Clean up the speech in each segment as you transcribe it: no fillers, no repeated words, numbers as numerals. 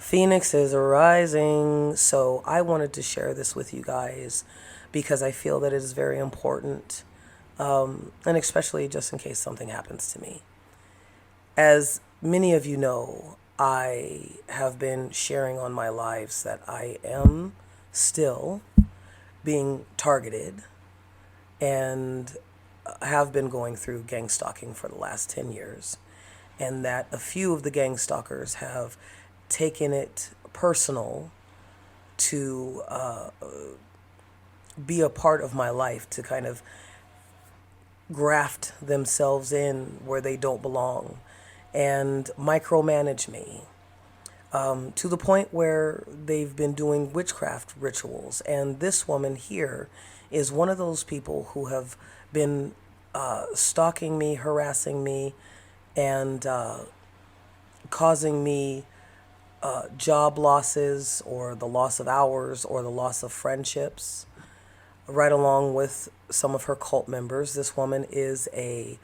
Phoenix is rising. So I wanted to share this with you guys because I feel that it is very important, and especially just in case something happens to me. As many of you know, I have been sharing on my lives that I am still being targeted and have been going through gang stalking for the last 10 years, and that a few of the gang stalkers have taken it personal to be a part of my life, to kind of graft themselves in where they don't belong and micromanage me, to the point where they've been doing witchcraft rituals. And this woman here is one of those people who have been stalking me, harassing me, and causing me job losses, or the loss of hours, or the loss of friendships, right along with some of her cult members. This woman is a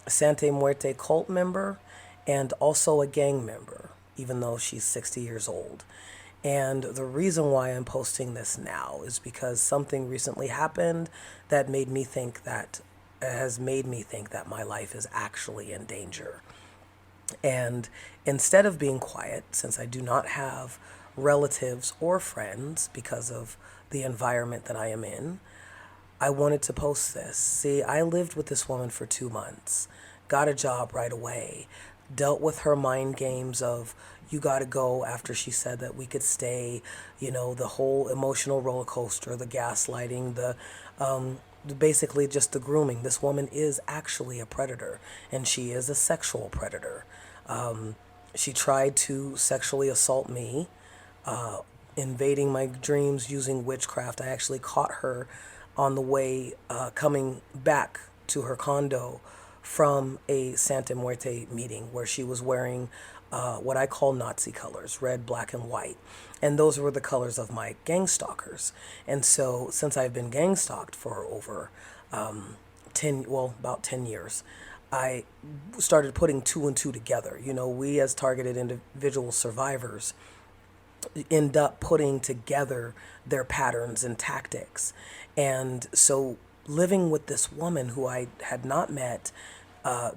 Santa Muerte cult member and also a gang member, even though she's 60 years old. And the reason why I'm posting this now is because something recently happened that made me think that has made me think that my life is actually in danger. And instead of being quiet, since I do not have relatives or friends because of the environment that I am in, I wanted to post this. See, I lived with this woman for 2 months, got a job right away, dealt with her mind games of, you got to go, after she said that we could stay, the whole emotional roller coaster, the gaslighting, basically just the grooming. This woman is actually a predator, and she is a sexual predator. She tried to sexually assault me, invading my dreams using witchcraft. I actually caught her on the way coming back to her condo from a Santa Muerte meeting where she was wearing what I call Nazi colors, red, black, and white. And those were the colors of my gang stalkers. And so since I've been gang stalked for over about 10 years, I started putting two and two together. We as targeted individual survivors end up putting together their patterns and tactics. And so living with this woman who I had not met,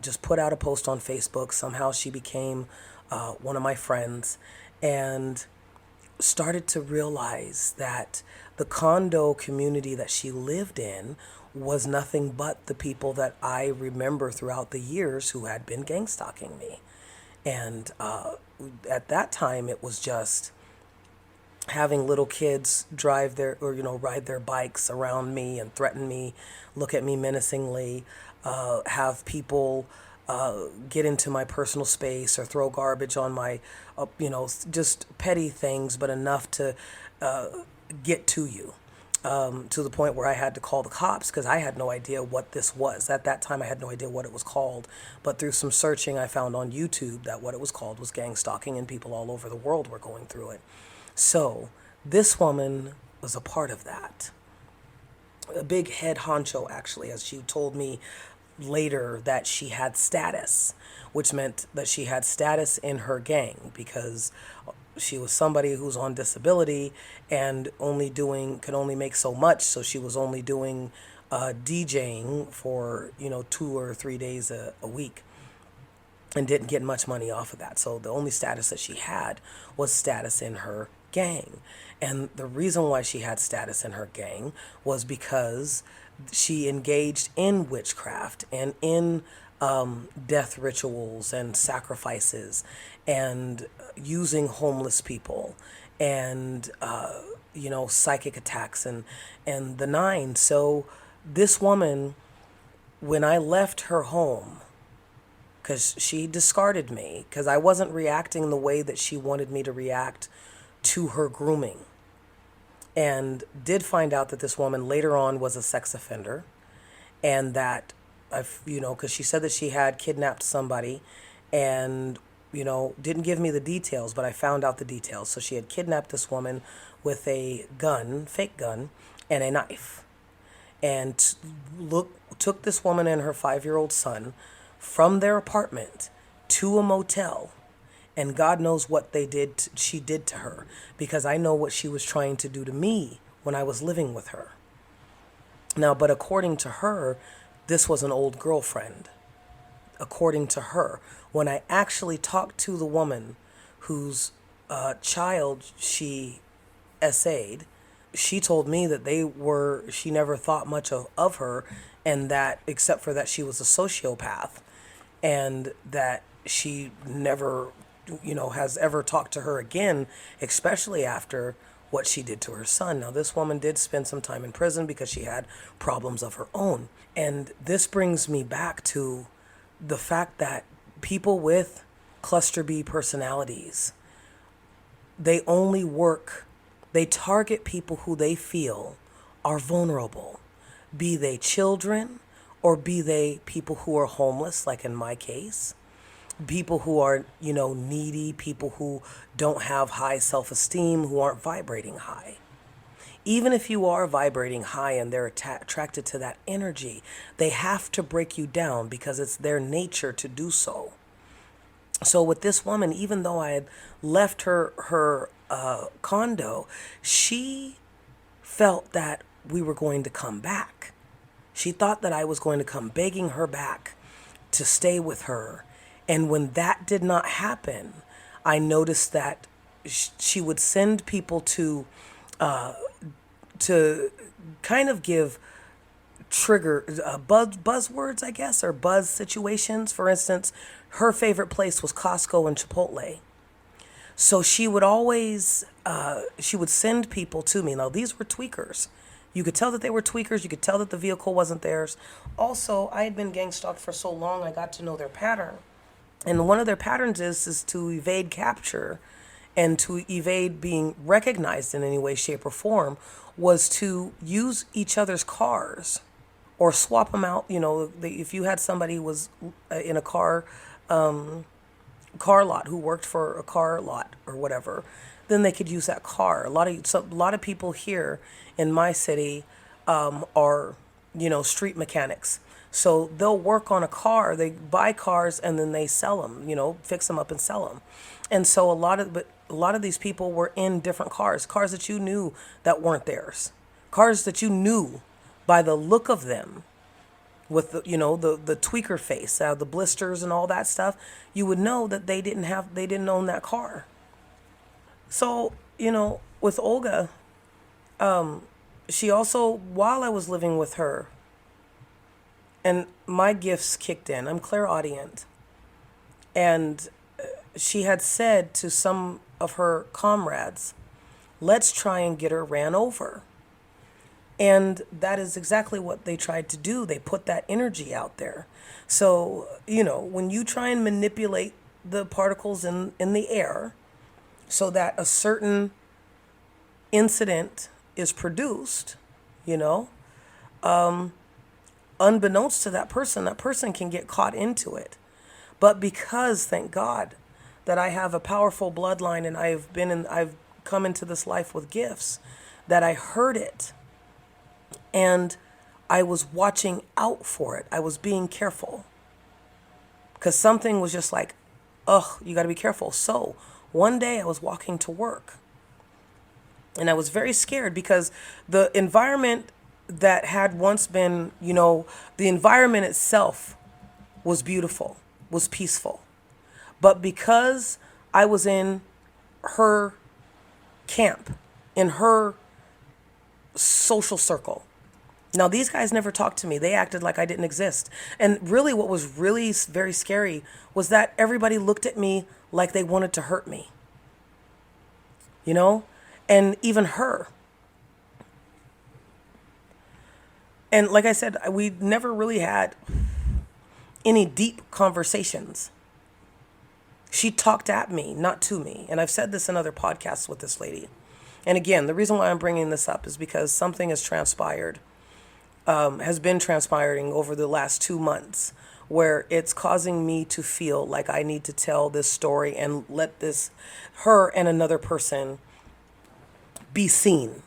just put out a post on Facebook. Somehow she became one of my friends, and started to realize that the condo community that she lived in was nothing but the people that I remember throughout the years who had been gang stalking me. And at that time, it was just having little kids drive their, or ride their bikes around me and threaten me, look at me menacingly, have people get into my personal space or throw garbage on my, just petty things, but enough to get to you. To the point where I had to call the cops because I had no idea what this was. At that time, I had no idea what it was called. But through some searching, I found on YouTube that what it was called was gang stalking, and people all over the world were going through it. So this woman was a part of that. A big head honcho, actually, as she told me later, that she had status, which meant that she had status in her gang because she was somebody who's on disability and could only make so much. So she was only doing DJing for 2 or 3 days a week, and didn't get much money off of that. So the only status that she had was status in her gang. And the reason why she had status in her gang was because she engaged in witchcraft and in death rituals and sacrifices, and using homeless people, and psychic attacks, and the nine. So this woman, when I left her home, because she discarded me because I wasn't reacting the way that she wanted me to react to her grooming, and did find out that this woman later on was a sex offender, and that because she said that she had kidnapped somebody, and didn't give me the details, but I found out the details. So she had kidnapped this woman with a gun, fake gun, and a knife, and took this woman and her 5-year-old son from their apartment to a motel, And God knows what she did to her, because I know what she was trying to do to me when I was living with her. Now, but according to her, this was an old girlfriend. According to her, when I actually talked to the woman whose child she essayed, she told me that she never thought much of her, and that except for that she was a sociopath, and that she never, has ever talked to her again, especially after what she did to her son. Now, this woman did spend some time in prison because she had problems of her own. And this brings me back to the fact that people with cluster B personalities, they target people who they feel are vulnerable, be they children or be they people who are homeless, like in my case, people who are, needy, people who don't have high self-esteem, who aren't vibrating high. Even if you are vibrating high and they're attracted to that energy, they have to break you down because it's their nature to do so. So with this woman, even though I had left her condo, she felt that we were going to come back. She thought that I was going to come begging her back to stay with her. And when that did not happen, I noticed that she would send people to kind of give trigger buzzwords, I guess, or buzz situations. For instance, her favorite place was Costco and Chipotle. So she would always, she would send people to me. Now, these were tweakers. You could tell that they were tweakers. You could tell that the vehicle wasn't theirs. Also, I had been gang stalked for so long, I got to know their pattern. And one of their patterns is to evade capture and to evade being recognized in any way, shape, or form, was to use each other's cars or swap them out. If you had somebody who was in a car lot who worked for a car lot or whatever, then they could use that car. A lot of people here in my city are, street mechanics. So they'll work on a car, they buy cars and then they sell them, fix them up and sell them. And so a lot of these people were in different cars that you knew that weren't theirs, cars that you knew by the look of them, with the tweaker face, the blisters and all that stuff. You would know that they didn't own that car. So, with Olga, she also, while I was living with her, and my gifts kicked in. I'm clairaudient. And she had said to some of her comrades, let's try and get her ran over. And that is exactly what they tried to do. They put that energy out there. So, when you try and manipulate the particles in the air so that a certain incident is produced, unbeknownst to that person can get caught into it. But because, thank God, that I have a powerful bloodline and I've come into this life with gifts, that I heard it and I was watching out for it. I was being careful because something was just like, you got to be careful. So one day I was walking to work and I was very scared because the environment that had once been, the environment itself was beautiful, was peaceful. But because I was in her camp, in her social circle, now these guys never talked to me. They acted like I didn't exist. And really what was really very scary was that everybody looked at me like they wanted to hurt me. And even her. And like I said, we never really had any deep conversations. She talked at me, not to me. And I've said this in other podcasts with this lady. And again, the reason why I'm bringing this up is because something has transpired, has been transpiring over the last 2 months, where it's causing me to feel like I need to tell this story and let her and another person be seen.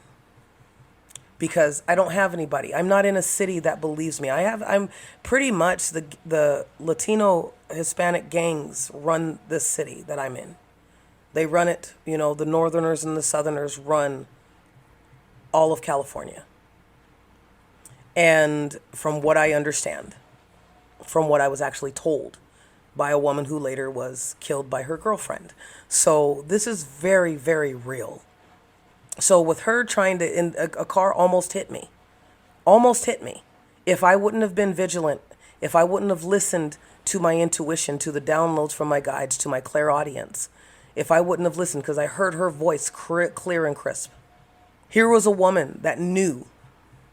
Because I don't have anybody. I'm not in a city that believes me. I'm pretty much the Latino Hispanic gangs run this city that I'm in. They run it, the Northerners and the Southerners run all of California. And from what I understand, from what I was actually told by a woman who later was killed by her girlfriend. So this is very, very real. So with her trying to, a car almost hit me. Almost hit me. If I wouldn't have been vigilant, if I wouldn't have listened to my intuition, to the downloads from my guides, to my clairaudience, if I wouldn't have listened, because I heard her voice clear and crisp. Here was a woman that knew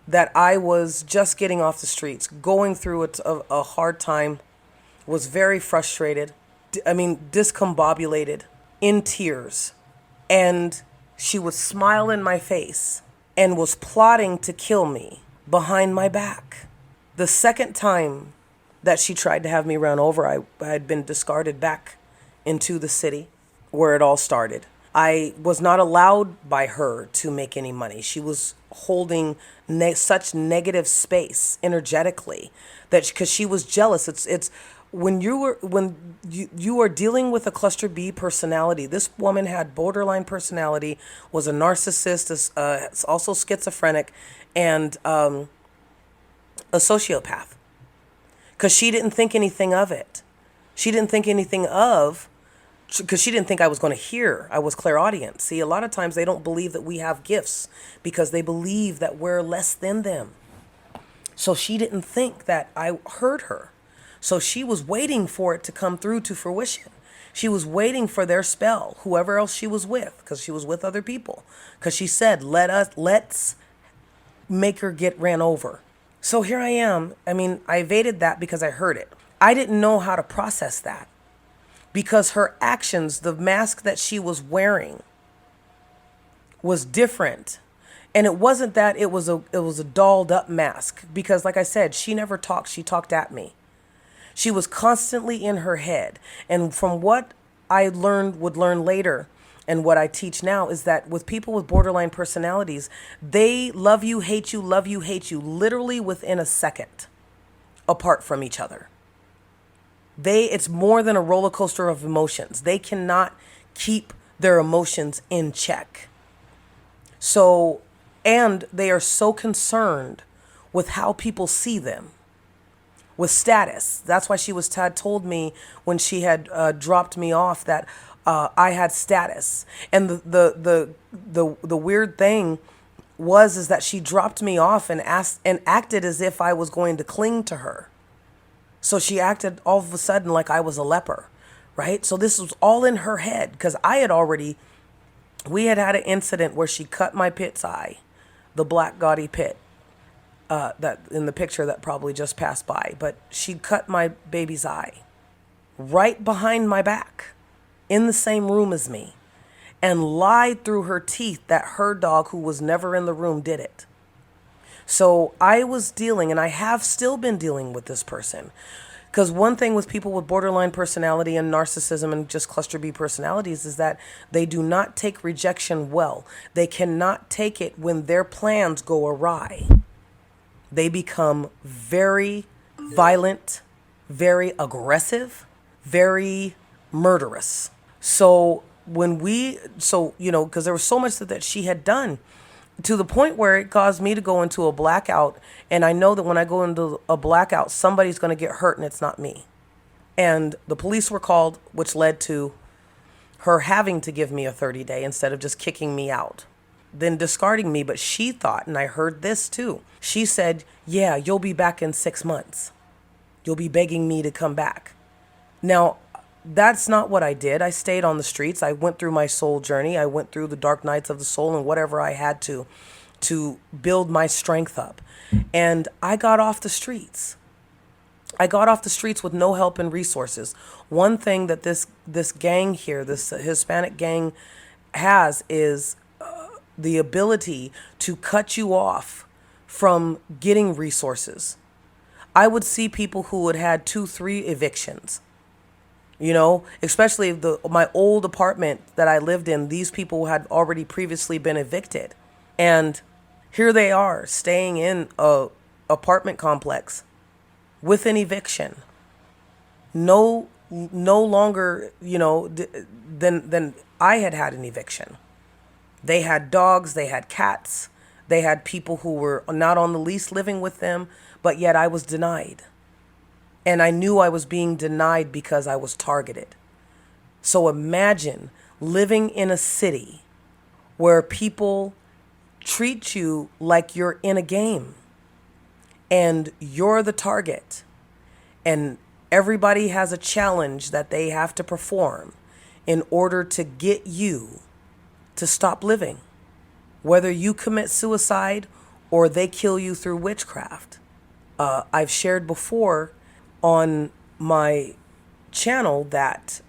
that I was just getting off the streets, going through a hard time, was very frustrated, discombobulated, in tears. And she would smile in my face and was plotting to kill me behind my back. The second time that she tried to have me run over, I had been discarded back into the city where it all started. I was not allowed by her to make any money. She was holding such negative space energetically that because she was jealous. It's when you are dealing with a cluster B personality. This woman had borderline personality, was a narcissist, is also schizophrenic, and a sociopath. Because she didn't think anything of it. She didn't think anything of. Because she didn't think I was going to hear. I was clairaudient. See, a lot of times they don't believe that we have gifts because they believe that we're less than them. So she didn't think that I heard her. So she was waiting for it to come through to fruition. She was waiting for their spell, whoever else she was with, because she was with other people. Because she said, let's make her get ran over. So here I am. I evaded that because I heard it. I didn't know how to process that. Because her actions, the mask that she was wearing was different. And it wasn't that it was a dolled up mask. Because like I said, she never talked. She talked at me. She was constantly in her head. And from what I would learn later and what I teach now is that with people with borderline personalities, they love you, hate you, literally within a second apart from each other. It's more than a roller coaster of emotions. They cannot keep their emotions in check. So, and they are so concerned with how people see them, with status. That's why she had told me when she had dropped me off that I had status. And the weird thing is that she dropped me off and acted as if I was going to cling to her. So she acted all of a sudden like I was a leper, right? So this was all in her head because we had an incident where she cut my pit's eye, the black gaudy pit, that in the picture that probably just passed by. But she cut my baby's eye right behind my back in the same room as me and lied through her teeth that her dog, who was never in the room, did it. So I was dealing, and I have still been dealing with this person. Because one thing with people with borderline personality and narcissism and just cluster B personalities is that they do not take rejection well. They cannot take it when their plans go awry. They become very violent, very aggressive, very murderous. So because there was so much that she had done, to the point where it caused me to go into a blackout. And I know that when I go into a blackout, somebody's going to get hurt and it's not me. And the police were called, which led to her having to give me a 30-day instead of just kicking me out, then discarding me. But she thought, and I heard this too, she said, yeah, you'll be back in 6 months. You'll be begging me to come back. Now, that's not what I did. I stayed on the streets. I went through my soul journey. I went through the dark nights of the soul and whatever I had to build my strength up. And I got off the streets. I got off the streets with no help and resources. One thing that this gang here, this Hispanic gang has is the ability to cut you off from getting resources. I would see people who had 2-3 evictions. Especially my old apartment that I lived in, these people had already previously been evicted. And here they are staying in a apartment complex with an eviction. No no longer, then I had an eviction. They had dogs, they had cats, they had people who were not on the lease living with them, but yet I was denied. And I knew I was being denied because I was targeted. So imagine living in a city where people treat you like you're in a game and you're the target, and everybody has a challenge that they have to perform in order to get you to stop living, whether you commit suicide or they kill you through witchcraft. I've shared before on my channel that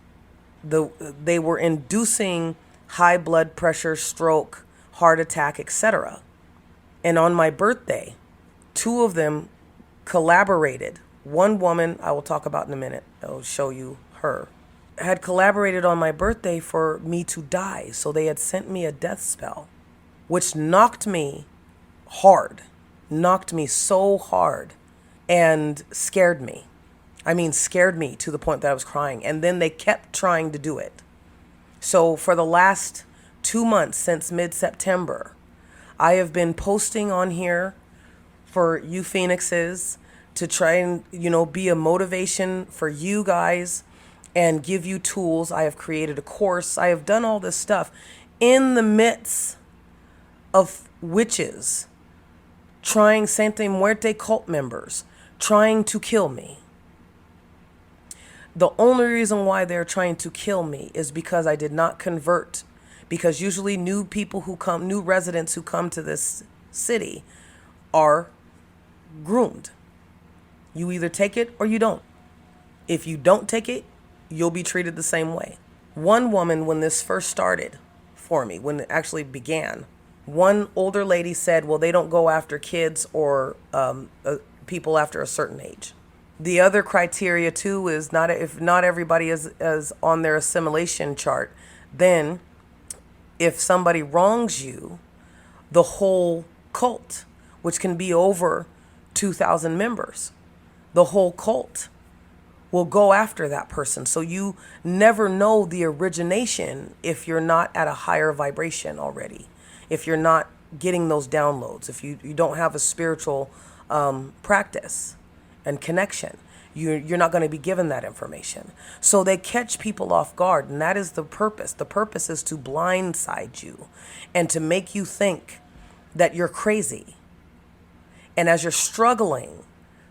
they were inducing high blood pressure, stroke, heart attack, etc. And on my birthday, two of them collaborated. One woman, I will talk about in a minute, I'll show you her, had collaborated on my birthday for me to die. So they had sent me a death spell, which knocked me hard, knocked me so hard and scared me. I mean, scared me to the point that I was crying. And then they kept trying to do it. So for the last 2 months, since mid-September, I have been posting on here for you Phoenixes to try and, be a motivation for you guys and give you tools. I have created a course. I have done all this stuff in the midst of witches trying, Santa Muerte cult members, trying to kill me. The only reason why they're trying to kill me is because I did not convert. Because usually new residents who come to this city are groomed. You either take it or you don't. If you don't take it, you'll be treated the same way. One woman, when this first started for me, when it actually began, one older lady said, well, they don't go after kids or people after a certain age. The other criteria too is if not everybody is on their assimilation chart, then if somebody wrongs you, the whole cult, which can be over 2,000 members, the whole cult will go after that person. So you never know the origination if you're not at a higher vibration already, if you're not getting those downloads, if you don't have a spiritual practice and connection, you're not going to be given that information. So they catch people off guard, and that is the purpose. The purpose is to blindside you and to make you think that you're crazy. And as you're struggling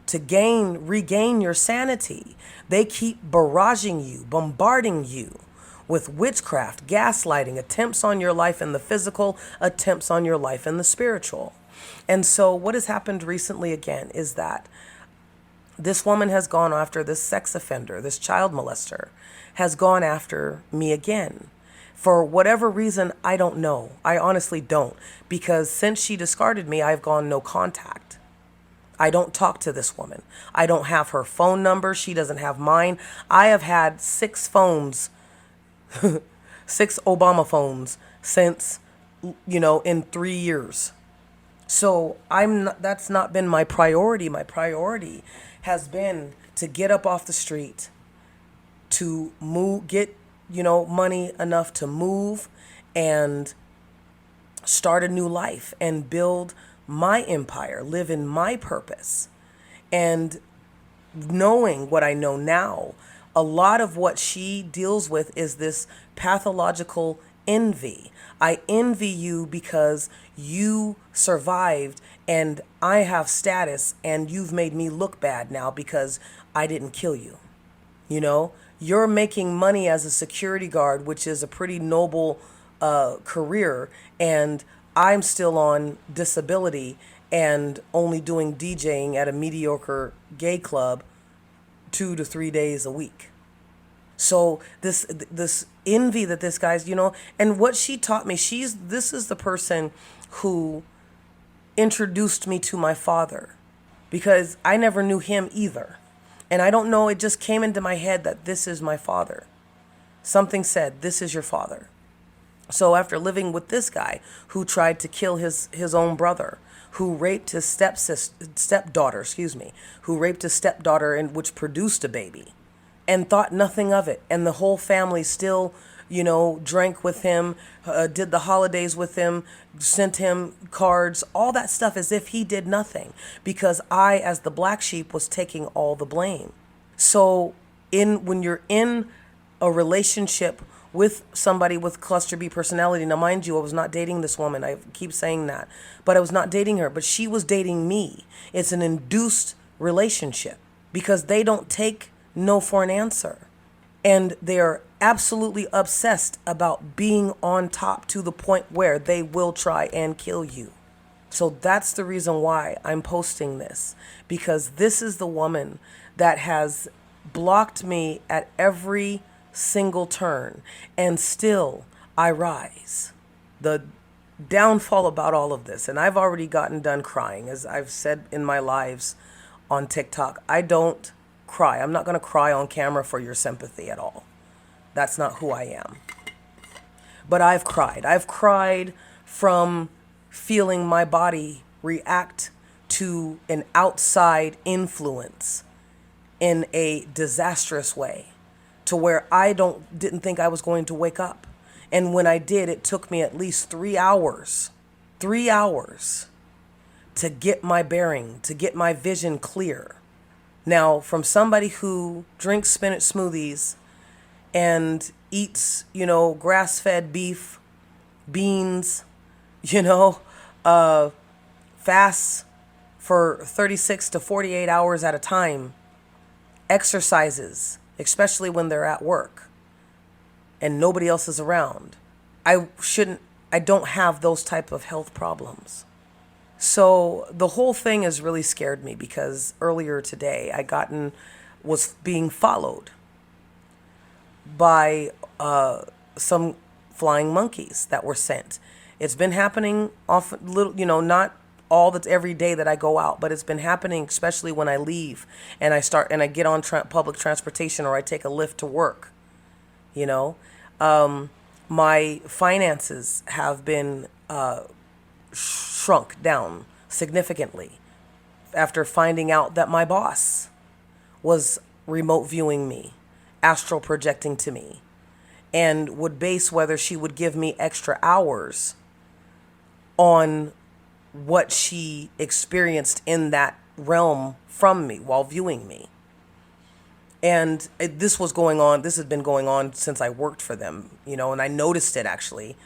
to regain your sanity, they keep barraging you, bombarding you with witchcraft, gaslighting, attempts on your life in the physical, attempts on your life in the spiritual. And so what has happened recently again is that this woman has gone after this sex offender, this child molester, has gone after me again. For whatever reason, I don't know. I honestly don't. Because since she discarded me, I've gone no contact. I don't talk to this woman. I don't have her phone number. She doesn't have mine. I have had 6 phones, 6 Obama phones since, in 3 years. So that's not been my priority. My priority has been to get up off the street, to move, get, money enough to move and start a new life and build my empire, live in my purpose. And knowing what I know now, a lot of what she deals with is this pathological envy. I envy you because you survived and I have status and you've made me look bad now because I didn't kill you. You're making money as a security guard, which is a pretty noble career, and I'm still on disability and only doing DJing at a mediocre gay club 2 to 3 days a week. So this envy that this guy's, and what she taught me, this is the person who introduced me to my father, because I never knew him either. And I don't know, it just came into my head that this is my father. Something said, this is your father. So after living with this guy who tried to kill his own brother, who raped his stepdaughter, who raped his stepdaughter, and which produced a baby, and thought nothing of it. And the whole family still, drank with him, did the holidays with him, sent him cards, all that stuff, as if he did nothing, because I, as the black sheep, was taking all the blame. So when you're in a relationship with somebody with cluster B personality, now mind you, I was not dating this woman. I keep saying that, but I was not dating her, but she was dating me. It's an induced relationship because they don't take no for an answer. And they are absolutely obsessed about being on top to the point where they will try and kill you. So that's the reason why I'm posting this, because this is the woman that has blocked me at every single turn, and still I rise. The downfall about all of this, and I've already gotten done crying, as I've said in my lives on TikTok, I don't cry. I'm not going to cry on camera for your sympathy at all. That's not who I am. But I've cried. I've cried from feeling my body react to an outside influence in a disastrous way, to where I didn't think I was going to wake up. And when I did, it took me at least 3 hours to get my bearing, to get my vision clear. Now, from somebody who drinks spinach smoothies and eats, grass-fed beef, beans, fasts for 36 to 48 hours at a time, exercises, especially when they're at work and nobody else is around. I don't have those type of health problems. So the whole thing has really scared me, because earlier today was being followed by some flying monkeys that were sent. It's been happening often, not all that's every day that I go out, but it's been happening especially when I leave and I get on public transportation, or I take a lift to work. My finances have been shrunk down significantly after finding out that my boss was remote viewing me, astral projecting to me, and would base whether she would give me extra hours on what she experienced in that realm from me while viewing me. And this has been going on since I worked for them, and I noticed it actually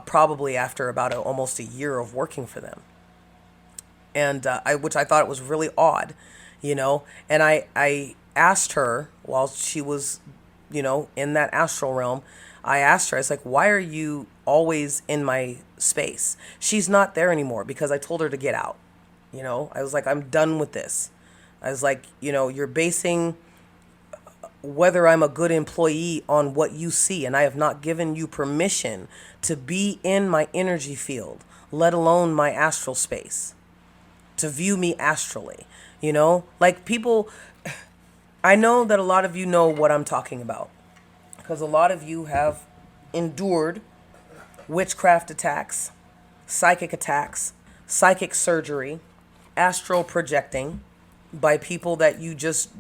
probably after about almost a year of working for them. And which I thought it was really odd, and I asked her while she was, in that astral realm, I asked her, I was like, why are you always in my space? She's not there anymore because I told her to get out. I was like, I'm done with this. I was like, you're basing whether I'm a good employee on what you see, and I have not given you permission to be in my energy field, let alone my astral space, to view me astrally. Like people, I know that a lot of you know what I'm talking about, because a lot of you have endured witchcraft attacks, psychic surgery, astral projecting by people that you just,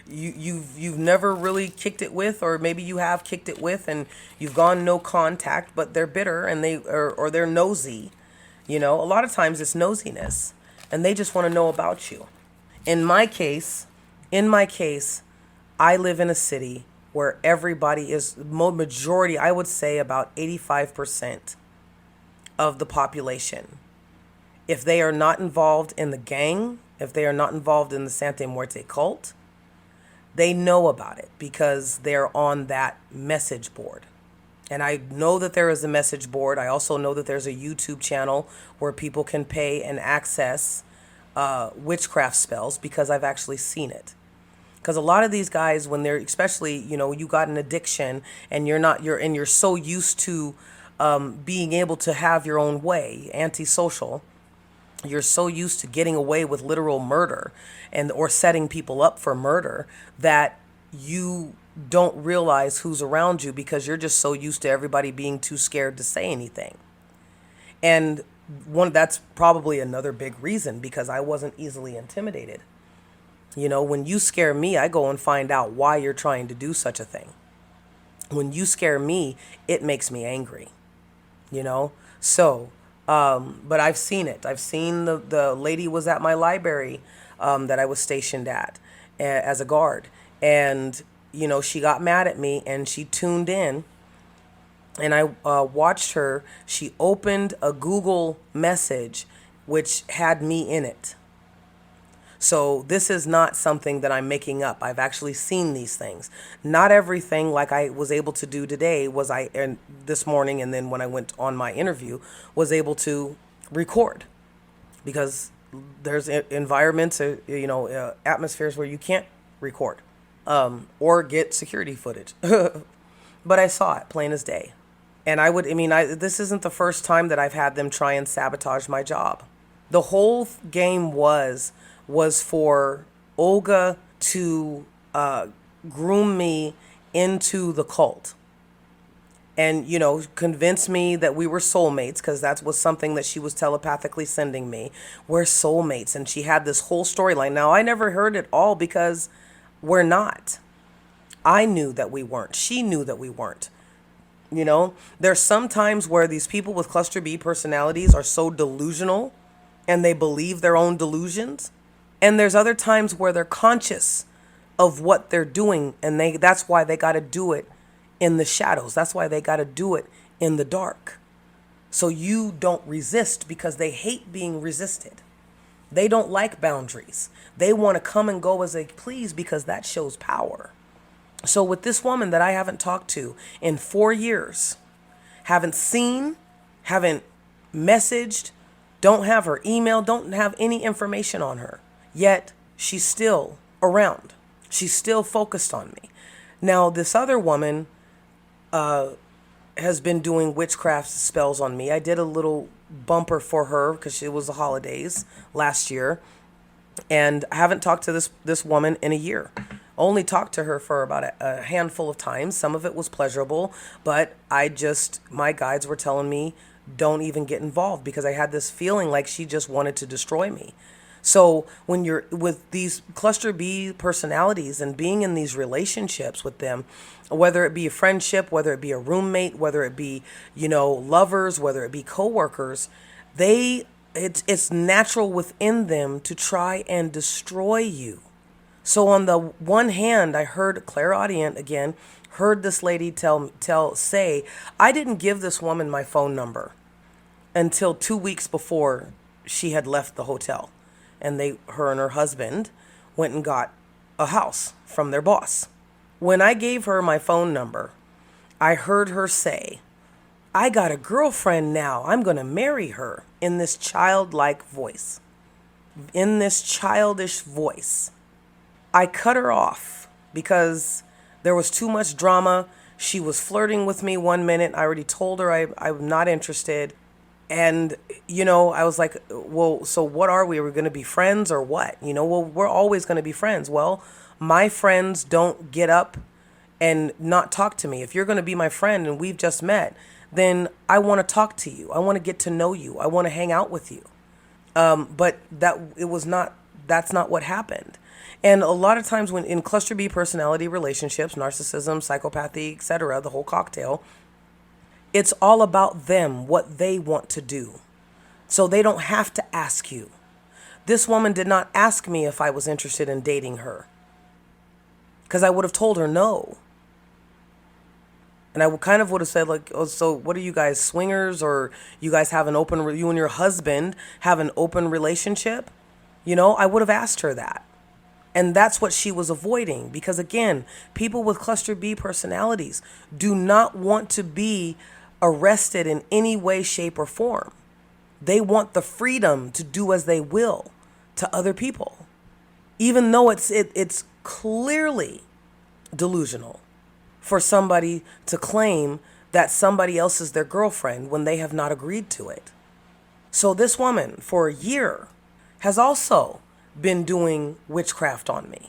you've never really kicked it with, or maybe you have kicked it with and you've gone no contact, but they're bitter and or they're nosy. A lot of times it's nosiness and they just want to know about you. In my case, I live in a city where everybody is, majority, I would say about 85% of the population, if they are not involved in the gang, if they are not involved in the Santa Muerte cult, they know about it because they're on that message board. And I know that there is a message board. I also know that there's a YouTube channel where people can pay and access witchcraft spells, because I've actually seen it. Because a lot of these guys, when they're, especially, you got an addiction and you're so used to being able to have your own way, antisocial, you're so used to getting away with literal murder or setting people up for murder, that you don't realize who's around you because you're just so used to everybody being too scared to say anything. And that's probably another big reason, because I wasn't easily intimidated. You know, when you scare me, I go and find out why you're trying to do such a thing. When you scare me, it makes me angry, you know? So, but I've seen it. I've seen the lady was at my library that I was stationed at as a guard. And, you know, she got mad at me and she tuned in and I watched her. She opened a Google message which had me in it. So this is not something that I'm making up. I've actually seen these things. Not everything like I was able to do today was and this morning, and then when I went on my interview, was able to record, because there's environments, atmospheres where you can't record or get security footage. But I saw it plain as day. And this isn't the first time that I've had them try and sabotage my job. The whole game was for Olga to groom me into the cult and, you know, convince me that we were soulmates, because that was something that she was telepathically sending me. We're soulmates. And she had this whole storyline. Now, I never heard it all because we're not. I knew that we weren't. She knew that we weren't. You know, there's some times where these people with cluster B personalities are so delusional and they believe their own delusions. And there's other times where they're conscious of what they're doing, and that's why they got to do it in the shadows. That's why they got to do it in the dark. So you don't resist, because they hate being resisted. They don't like boundaries. They want to come and go as they please because that shows power. So with this woman that I haven't talked to in 4 years, haven't seen, haven't messaged, don't have her email, don't have any information on her, yet she's still around. She's still focused on me. Now, this other woman has been doing witchcraft spells on me. I did a little bumper for her because it was the holidays last year. And I haven't talked to this woman in a year. Only talked to her for about a handful of times. Some of it was pleasurable, but my guides were telling me, don't even get involved, because I had this feeling like she just wanted to destroy me. So when you're with these cluster B personalities and being in these relationships with them, whether it be a friendship, whether it be a roommate, whether it be, you know, lovers, whether it be coworkers, it's natural within them to try and destroy you. So on the one hand, I heard clairaudient again, heard this lady say, I didn't give this woman my phone number until 2 weeks before she had left the hotel. And her and her husband went and got a house from their boss. When I gave her my phone number, I heard her say, I got a girlfriend now. I'm going to marry her, in this childlike voice, in this childish voice. I cut her off because there was too much drama. She was flirting with me 1 minute. I already told her I'm not interested. And, you know, I was like, well, so what are we? Are we going to be friends or what? You know, well, we're always going to be friends. Well, my friends don't get up and not talk to me. If you're going to be my friend and we've just met, then I want to talk to you. I want to get to know you. I want to hang out with you. But that's not what happened. And a lot of times when in cluster B personality relationships, narcissism, psychopathy, etc., the whole cocktail, it's all about them, what they want to do. So they don't have to ask you. This woman did not ask me if I was interested in dating her, because I would have told her no. And I kind of would have said, like, oh, so what are you guys, swingers? Or you guys have you and your husband have an open relationship? You know, I would have asked her that. And that's what she was avoiding. Because again, people with cluster B personalities do not want to be arrested in any way, shape, or form. They want the freedom to do as they will to other people, even though it's clearly delusional for somebody to claim that somebody else is their girlfriend when they have not agreed to it. So this woman for a year has also been doing witchcraft on me.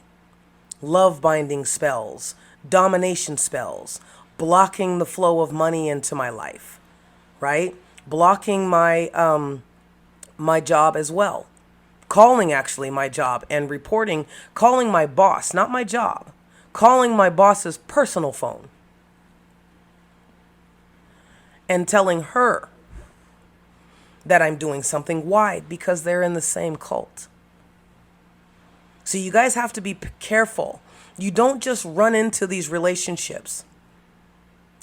Love binding spells, domination spells, blocking the flow of money into my life, right? Blocking my my job as well. calling actually my job and reporting, calling my boss, not my job, calling my boss's personal phone and telling her that I'm doing something. Why? Because they're in the same cult. So you guys have to be careful. You don't just run into these relationships.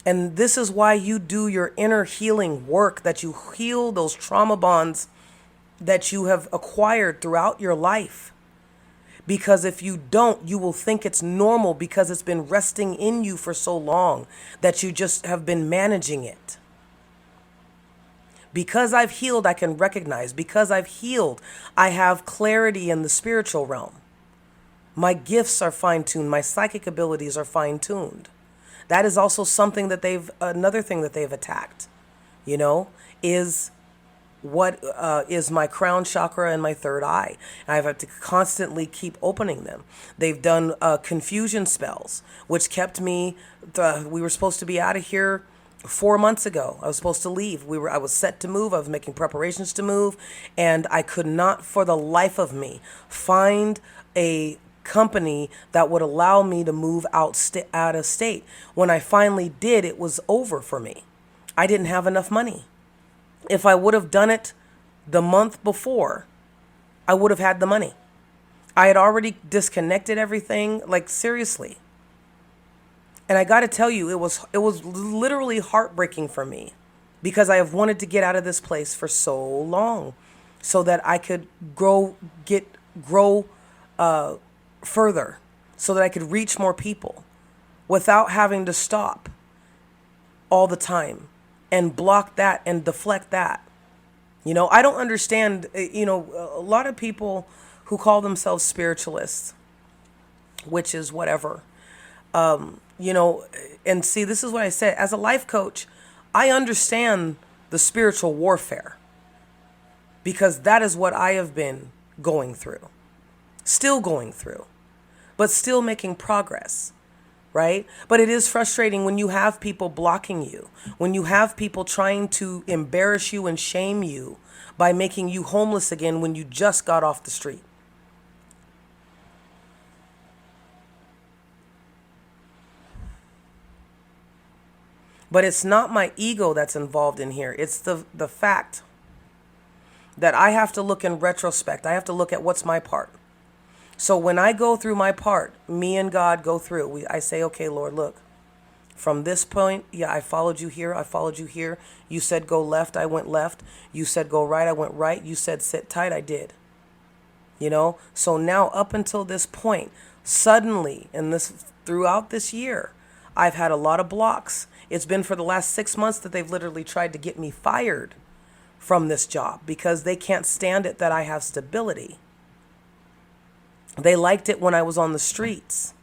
And this is why you do your inner healing work, that you heal those trauma bonds that you have acquired throughout your life. Because if you don't, you will think it's normal because it's been resting in you for so long that you just have been managing it. Because I've healed, I can recognize. Because I've healed, I have clarity in the spiritual realm. My gifts are fine-tuned. My psychic abilities are fine-tuned. That is also something that another thing that they've attacked, is what is my crown chakra and my third eye. I've had to constantly keep opening them. They've done confusion spells, which kept me, we were supposed to be out of here 4 months ago. I was supposed to leave. I was set to move. I was making preparations to move, and I could not for the life of me find a company that would allow me to move out of state. When I finally did, it was over for me. I didn't have enough money. If I would have done it the month before, I would have had the money. I had already disconnected everything, like seriously. And I got to tell you, it was literally heartbreaking for me because I have wanted to get out of this place for so long so that I could grow further, so that I could reach more people without having to stop all the time and block that and deflect that. I don't understand, a lot of people who call themselves spiritualists, which is whatever, and see, this is what I said. As a life coach, I understand the spiritual warfare because that is what I have been going through, still going through, but still making progress, right? But it is frustrating when you have people blocking you, when you have people trying to embarrass you and shame you by making you homeless again when you just got off the street. But it's not my ego that's involved in here. It's the fact that I have to look in retrospect. I have to look at what's my part. So when I go through my part, me and God go through, I say, okay, Lord, look, from this point, I followed you here. I followed you here. You said go left. I went left. You said go right. I went right. You said sit tight. I did. So now up until this point, suddenly, throughout this year, I've had a lot of blocks. It's been for the last 6 months that they've literally tried to get me fired from this job because they can't stand it that I have stability. They liked it when I was on the streets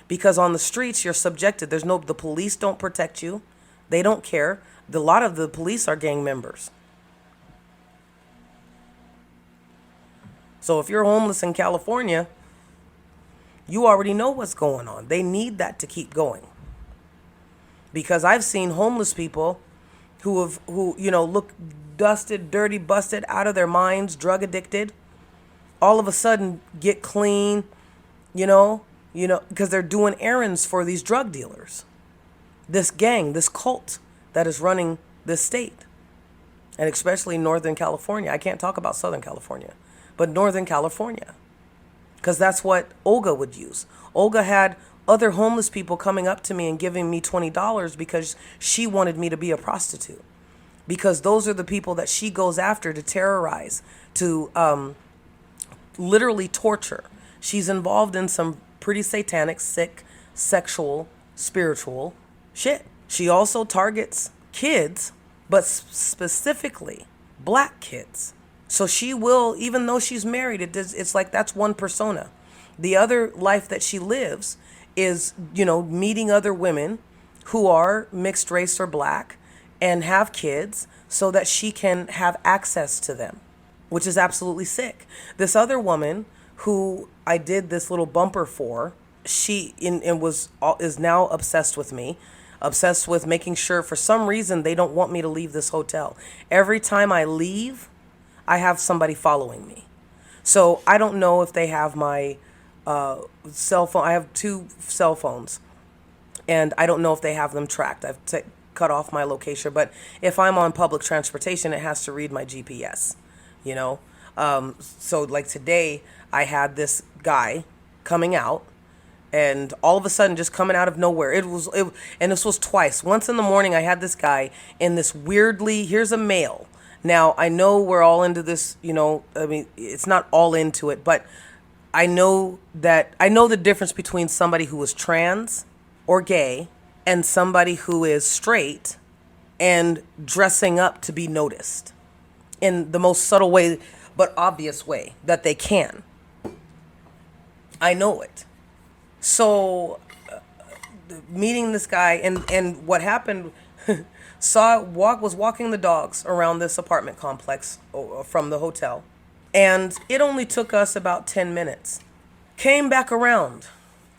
because on the streets, you're subjected. The police don't protect you. They don't care. A lot of the police are gang members. So if you're homeless in California, you already know what's going on. They need that to keep going. Because I've seen homeless people who look dusted, dirty, busted, out of their minds, drug addicted, all of a sudden get clean, because they're doing errands for these drug dealers. This gang, this cult that is running this state, and especially Northern California. I can't talk about Southern California, but Northern California, because that's what Olga would use. Olga had other homeless people coming up to me and giving me $20 because she wanted me to be a prostitute. Because those are the people that she goes after to terrorize, to literally torture. She's involved in some pretty satanic, sick, sexual, spiritual shit. She also targets kids, but specifically black kids. So she will, even though she's married, it's like that's one persona. The other life that she lives is, meeting other women who are mixed race or black and have kids so that she can have access to them, which is absolutely sick. This other woman who I did this little bumper for, she is now obsessed with me, obsessed with making sure for some reason they don't want me to leave this hotel. Every time I leave, I have somebody following me. So I don't know if they have my cell phone. I have two cell phones, and I don't know if they have them tracked. Cut off my location, but if I'm on public transportation, it has to read my GPS, you know? So like today, I had this guy coming out, and all of a sudden, just coming out of nowhere, and this was twice. Once in the morning, I had this guy in this weirdly, here's a male. Now, I know we're all into this, I mean, it's not all into it, but I know the difference between somebody who is trans or gay and somebody who is straight and dressing up to be noticed in the most subtle way, but obvious way that they can. I know it. So meeting this guy, and what happened, was walking the dogs around this apartment complex from the hotel. And it only took us about 10 minutes. Came back around.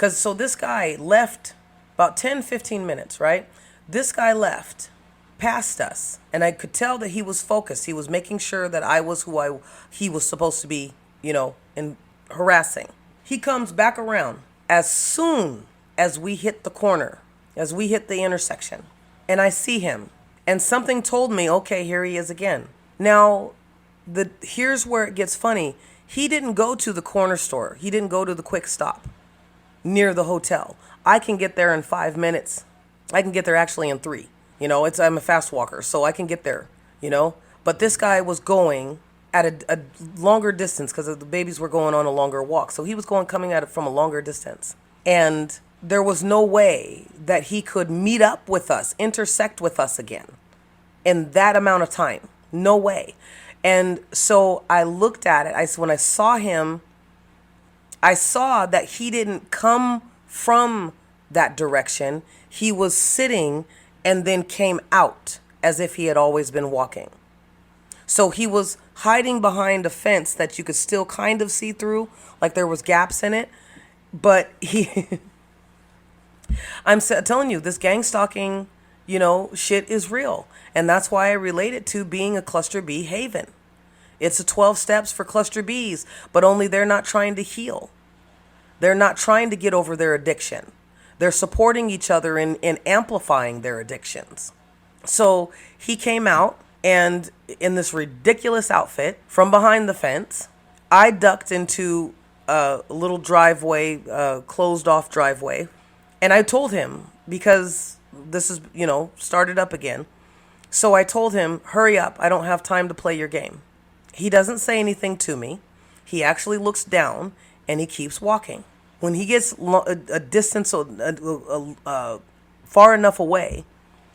So this guy left about 10, 15 minutes, right? This guy left past us. And I could tell that he was focused. He was making sure that I was who he was supposed to be, and harassing. He comes back around as soon as we hit the corner, as we hit the intersection. And I see him. And something told me, okay, here he is again. Now, here's where it gets funny. He didn't go to the corner store. He didn't go to the quick stop near the hotel. I can get there in 5 minutes. I can get there actually in 3. I'm a fast walker, so I can get there, But this guy was going at a longer distance because the babies were going on a longer walk. So he was coming at it from a longer distance. And there was no way that he could meet up with us, intersect with us again in that amount of time. No way. And so I looked at it. When I saw him, I saw that he didn't come from that direction. He was sitting and then came out as if he had always been walking. So he was hiding behind a fence that you could still kind of see through, like there was gaps in it. But I'm telling you, this gang stalking, shit is real. And that's why I relate it to being a cluster B haven. It's a 12 steps for cluster Bs, but only they're not trying to heal. They're not trying to get over their addiction. They're supporting each other in amplifying their addictions. So he came out, and in this ridiculous outfit from behind the fence, I ducked into a little driveway, closed off driveway. And I told him, because this is, started up again. So I told him, hurry up. I don't have time to play your game. He doesn't say anything to me. He actually looks down and he keeps walking. When he gets a distance far enough away,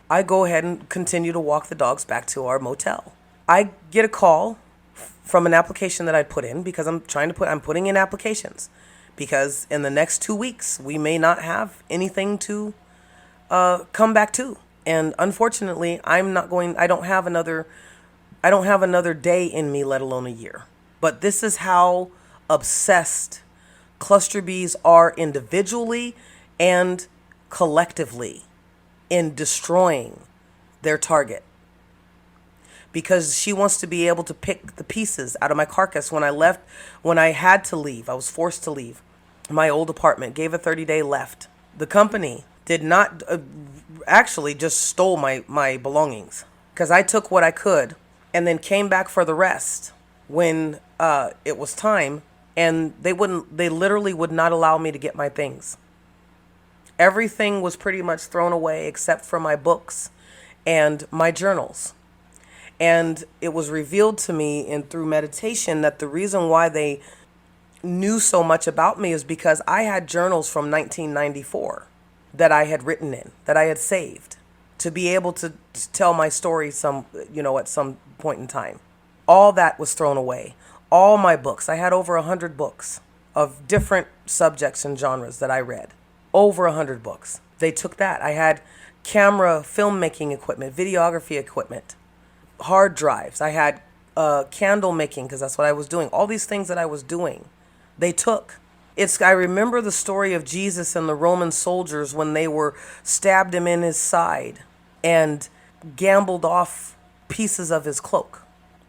I go ahead and continue to walk the dogs back to our motel. I get a call from an application that I put in because I'm putting in applications because in the next 2 weeks, we may not have anything to come back to. And unfortunately, I don't have another day in me, let alone a year. But this is how obsessed cluster Bs are individually and collectively in destroying their target. Because she wants to be able to pick the pieces out of my carcass. When I had to leave, I was forced to leave my old apartment, gave a 30-day left. The company did not, actually just stole my belongings. Because I took what I could and then came back for the rest when it was time. And they literally would not allow me to get my things. Everything was pretty much thrown away except for my books and my journals. And it was revealed to me through meditation that the reason why they knew so much about me is because I had journals from 1994 that I had written in, that I had saved to be able to tell my story at some point in time. All that was thrown away. All my books. I had over 100 books of different subjects and genres that I read. Over 100 books. They took that. I had camera filmmaking equipment, videography equipment, hard drives. I had candle making because that's what I was doing. All these things that I was doing, they took. I remember the story of Jesus and the Roman soldiers when they stabbed him in his side and gambled off pieces of his cloak.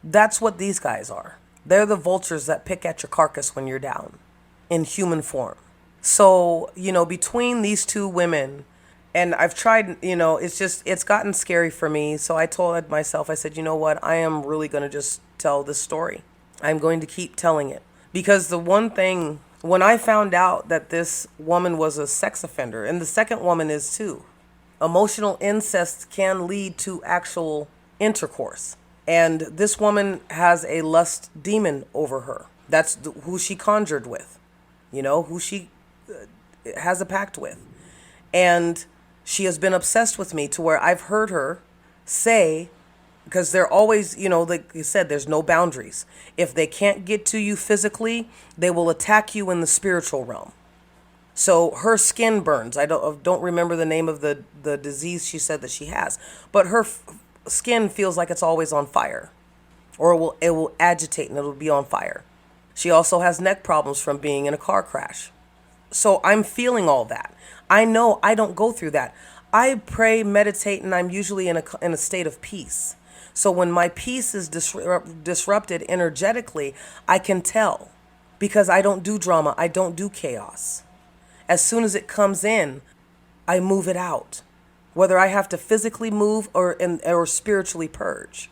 That's what these guys are. They're the vultures that pick at your carcass when you're down in human form. So, between these two women, and I've tried, it's gotten scary for me. So I told myself, I said, you know what? I am really going to just tell this story. I'm going to keep telling it. Because the one thing, when I found out that this woman was a sex offender, and the second woman is too, emotional incest can lead to actual intercourse. And this woman has a lust demon over her. That's who she conjured with, who she has a pact with. And she has been obsessed with me to where I've heard her say, because they're always, like you said, there's no boundaries. If they can't get to you physically, they will attack you in the spiritual realm. So her skin burns. I don't remember the name of the disease she said that she has, but her skin feels like it's always on fire, or it will agitate and it'll be on fire. She also has neck problems from being in a car crash. So I'm feeling all that. I know I don't go through that. I pray, meditate, and I'm usually in a state of peace. So when my peace is disrupted energetically, I can tell, because I don't do drama. I don't do chaos. As soon as it comes in, I move it out. Whether I have to physically move or spiritually purge,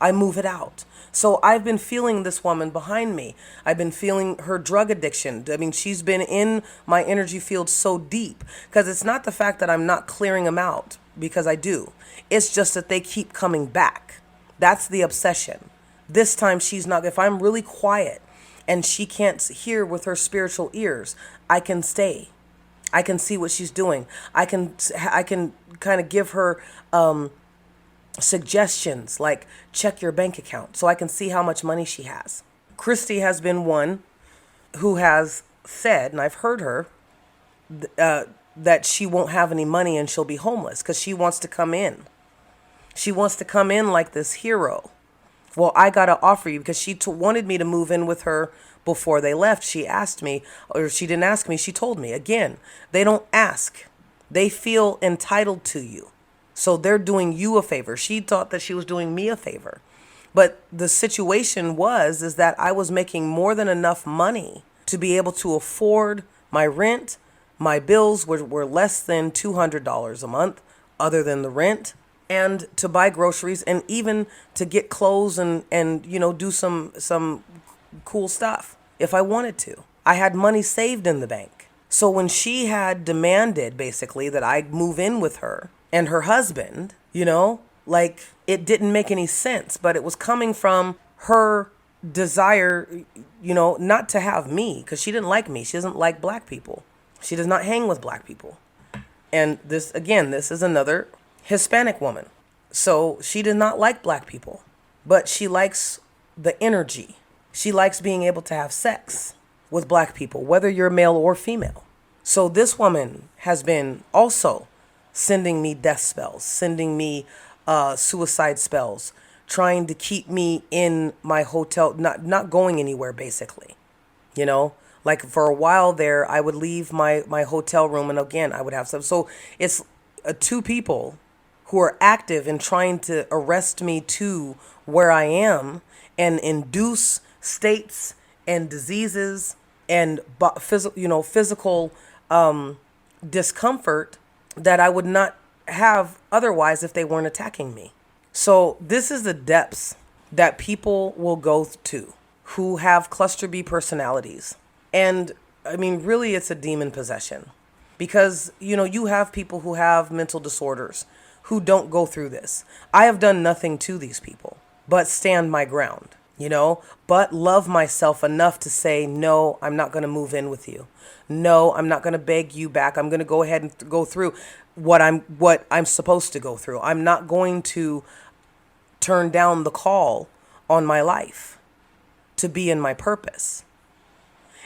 I move it out. So I've been feeling this woman behind me. I've been feeling her drug addiction. I mean, she's been in my energy field so deep, because it's not the fact that I'm not clearing them out, because I do. It's just that they keep coming back. That's the obsession. This time she's not. If I'm really quiet and she can't hear with her spiritual ears, I can stay. I can see what she's doing. I can kind of give her suggestions, like check your bank account, so I can see how much money she has. Christy has been one who has said, and I've heard her, that she won't have any money and she'll be homeless because she wants to come in. She wants to come in like this hero. Well, I got to offer you, because she wanted me to move in with her before they left. She asked me, or she didn't ask me, she told me. Again, they don't ask. They feel entitled to you. So they're doing you a favor. She thought that she was doing me a favor. But the situation is that I was making more than enough money to be able to afford my rent. My bills were less than $200 a month, other than the rent, and to buy groceries, and even to get clothes and do some cool stuff if I wanted to. I had money saved in the bank. So when she had demanded basically that I move in with her and her husband, it didn't make any sense, but it was coming from her desire, not to have me, because she didn't like me. She doesn't like black people. She does not hang with black people. And this is another Hispanic woman. So she did not like black people, but she likes the energy. She likes being able to have sex with black people, whether you're male or female. So this woman has been also sending me death spells, sending me suicide spells, trying to keep me in my hotel, not going anywhere, basically. Like for a while there, I would leave my hotel room, and again, I would have some. So it's two people who are active in trying to arrest me to where I am and induce states and diseases and physical discomfort that I would not have otherwise if they weren't attacking me. So this is the depths that people will go to who have cluster B personalities. And I mean, really, it's a demon possession, because, you have people who have mental disorders who don't go through this. I have done nothing to these people but stand my ground, but love myself enough to say, no, I'm not going to move in with you. No, I'm not going to beg you back. I'm going to go ahead and go through what I'm supposed to go through. I'm not going to turn down the call on my life to be in my purpose.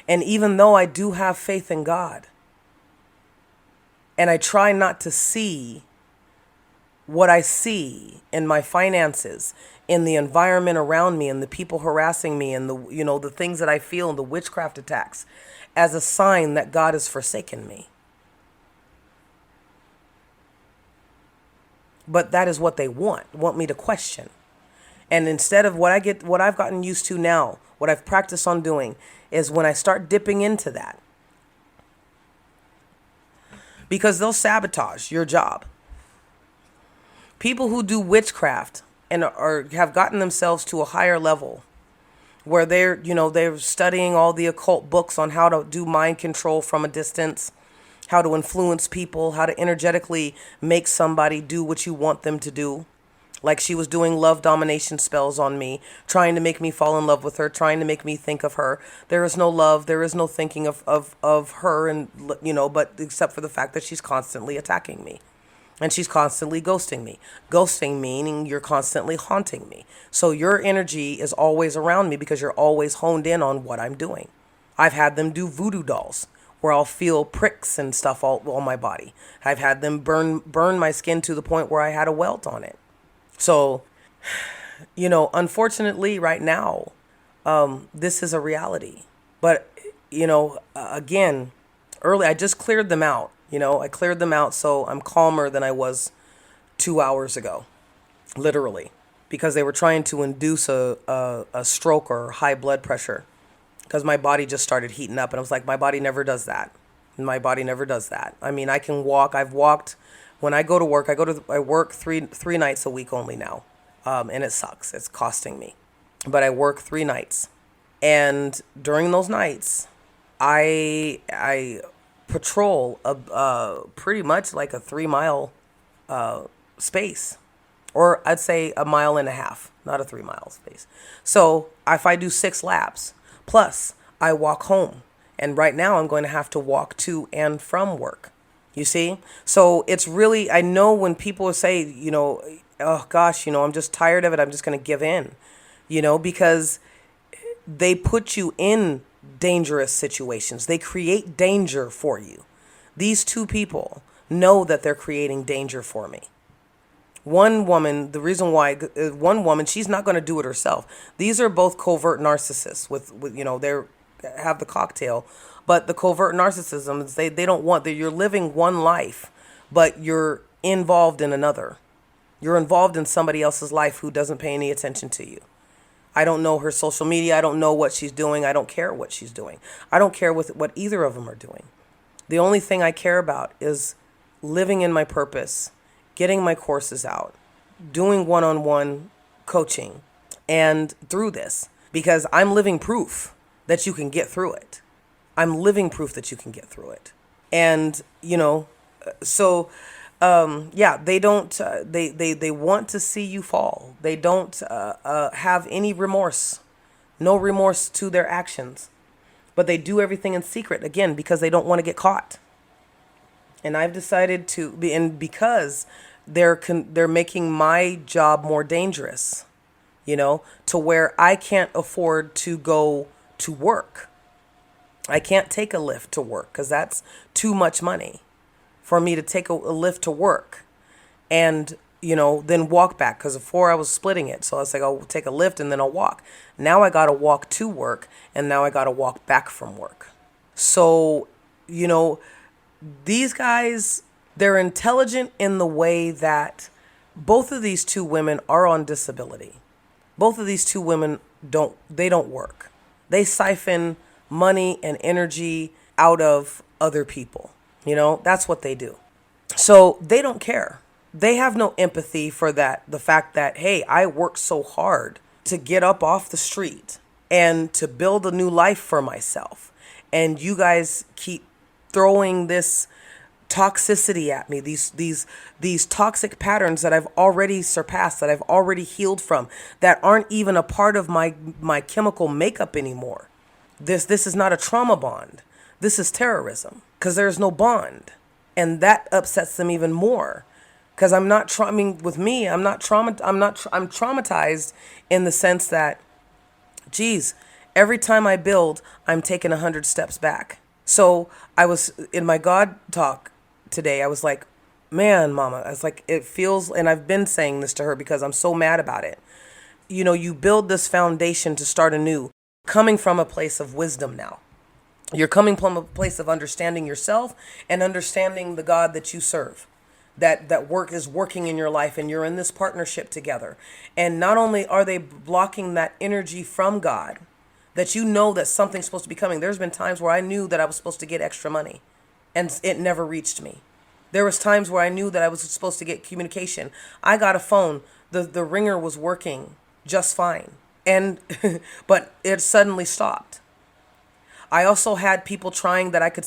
And even though I do have faith in God, and I try not to see what I see in my finances, in the environment around me, and the people harassing me, and the things that I feel, and the witchcraft attacks, as a sign that God has forsaken me. But that is what they want me to question. And instead of what I've gotten used to now, what I've practiced on doing is when I start dipping into that, because they'll sabotage your job. People who do witchcraft and have gotten themselves to a higher level where they're studying all the occult books on how to do mind control from a distance, how to influence people, how to energetically make somebody do what you want them to do. Like she was doing love domination spells on me, trying to make me fall in love with her, trying to make me think of her. There is no love. There is no thinking of her, and but except for the fact that she's constantly attacking me. And she's constantly ghosting me. Ghosting meaning you're constantly haunting me. So your energy is always around me because you're always honed in on what I'm doing. I've had them do voodoo dolls where I'll feel pricks and stuff all on my body. I've had them burn my skin to the point where I had a welt on it. So, unfortunately right now, this is a reality. But, again, early, I just cleared them out. I cleared them out, so I'm calmer than I was 2 hours ago, literally, because they were trying to induce a stroke or high blood pressure because my body just started heating up. And I was like, my body never does that. My body never does that. I mean, I can walk. I've walked. When I go to work, I work three nights a week only now, and it sucks. It's costing me. But I work 3 nights. And during those nights, I patrol pretty much like a 3-mile space, or I'd say 1.5 miles, not a 3-mile space. So if I do 6 laps, plus I walk home, and right now I'm going to have to walk to and from work. You see? So it's really, I know when people say, oh gosh, I'm just tired of it. I'm just going to give in, because they put you in dangerous situations. They create danger for you. These 2 people know that they're creating danger for me. One woman, the reason why, one woman, she's not going to do it herself. These are both covert narcissists with they're have the cocktail, but the covert narcissism is they don't want that you're living one life, but you're involved in another. You're involved in somebody else's life who doesn't pay any attention to you. I don't know her social media. I don't know what she's doing. I don't care what she's doing. I don't care what either of them are doing. The only thing I care about is living in my purpose, getting my courses out, doing one-on-one coaching, and through this, because I'm living proof that you can get through it. I'm living proof that you can get through it. And, so, they don't, they want to see you fall. They don't have any remorse, no remorse to their actions, but they do everything in secret, again, because they don't want to get caught. And I've decided to be, and because they're making my job more dangerous, to where I can't afford to go to work. I can't take a lift to work because that's too much money for me to take a lift to work and, then walk back. Because before I was splitting it. So I was like, I'll take a lift and then I'll walk. Now I got to walk to work and now I got to walk back from work. So, these guys, they're intelligent in the way that both of these 2 women are on disability. Both of these 2 women don't work. They siphon money and energy out of other people. That's what they do. So they don't care. They have no empathy for that. The fact that, hey, I worked so hard to get up off the street and to build a new life for myself. And you guys keep throwing this toxicity at me, these toxic patterns that I've already surpassed, that I've already healed from, that aren't even a part of my chemical makeup anymore. This is not a trauma bond. This is terrorism because there's no bond. And that upsets them even more because I'm traumatized in the sense that, geez, every time I build, I'm taking 100 steps back. So I was in my God talk today. I was like, man, mama, I was like, it feels, and I've been saying this to her because I'm so mad about it. You build this foundation to start anew, coming from a place of wisdom now. You're coming from a place of understanding yourself and understanding the God that you serve. that work is working in your life, and you're in this partnership together. And not only are they blocking that energy from God, that you know that something's supposed to be coming. There's been times where I knew that I was supposed to get extra money and it never reached me. There was times where I knew that I was supposed to get communication. I got a phone. The ringer was working just fine. And but it suddenly stopped. I also had people trying that I could